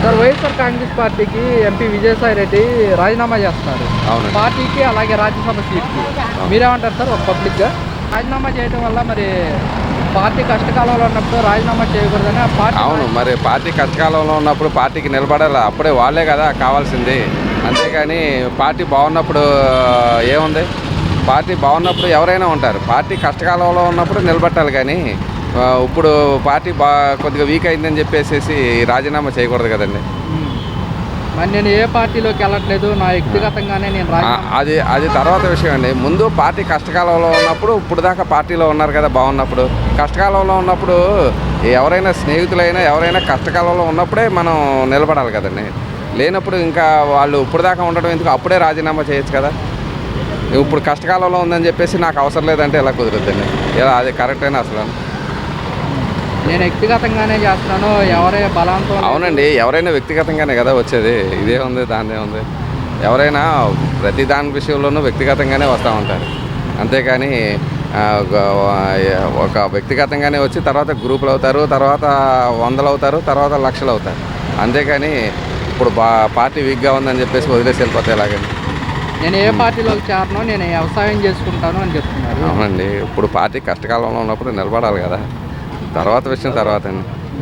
Sir YSR Congress పార్టీకి MP Vijayasai Reddy రాజీనామా చేస్తున్నారు. అవును. పార్టీకి అలాగే రాజ్యసభ సీట్కి మీరేమంటారు సార్? ఒక పబ్లిక్గా రాజీనామా చేయడం వల్ల మరి పార్టీ కష్టకాలంలో ఉన్నప్పుడు రాజీనామా చేయకూడదని పార్టీ. అవును, మరి పార్టీ కష్టకాలంలో ఉన్నప్పుడు పార్టీకి నిలబడాలి, అప్పుడే వాళ్ళే కదా కావాల్సింది. అంతేగాని పార్టీ బాగున్నప్పుడు ఏముంది? పార్టీ బాగున్నప్పుడు ఎవరైనా ఉంటారు. పార్టీ కష్టకాలంలో ఉన్నప్పుడు నిలబట్టాలి, కానీ ఇప్పుడు పార్టీ కొద్దిగా వీక్ అయిందని చెప్పేసి రాజీనామా చేయకూడదు కదండి. మరి నేను ఏ పార్టీలోకి వెళ్ళట్లేదు, నా వ్యక్తిగతంగానే నేను అది తర్వాత విషయం అండి. ముందు పార్టీ కష్టకాలంలో ఉన్నప్పుడు, ఇప్పుడు దాకా పార్టీలో ఉన్నారు కదా బాగున్నప్పుడు. కష్టకాలంలో ఉన్నప్పుడు ఎవరైనా స్నేహితులైనా ఎవరైనా కష్టకాలంలో ఉన్నప్పుడే మనం నిలబడాలి కదండి. లేనప్పుడు ఇంకా వాళ్ళు ఇప్పుడు దాకా ఉండడం ఎందుకు? అప్పుడే రాజీనామా చేయొచ్చు కదా. ఇప్పుడు కష్టకాలంలో ఉందని చెప్పేసి నాకు అవసరం లేదంటే ఎలా కుదురుద్దండి? ఎలా? అది కరెక్ట్ అయినా అసలు నేను వ్యక్తిగతంగానే చేస్తాను, ఎవరే బలాంతం. అవునండి, ఎవరైనా వ్యక్తిగతంగానే కదా వచ్చేది. ఇదే ఉంది, దానిదే ఉంది. ఎవరైనా ప్రతి దాని విషయంలోనూ వ్యక్తిగతంగానే వస్తూ ఉంటారు. అంతేకాని ఒక వ్యక్తిగతంగానే వచ్చి తర్వాత గ్రూపులు అవుతారు, తర్వాత వందలు అవుతారు, తర్వాత లక్షలు అవుతారు. అంతేకాని ఇప్పుడు పార్టీ వీక్గా ఉందని చెప్పేసి వదిలేసి వెళ్ళిపోతే ఎలాగండి? నేను ఏ పార్టీలోకి చేరను, నేను వ్యవసాయం చేసుకుంటాను అని చెప్తున్నారు. అవునండి, ఇప్పుడు పార్టీ కష్టకాలంలో ఉన్నప్పుడు నిలబడాలి కదా. తర్వాత విషయం తర్వాత అండి.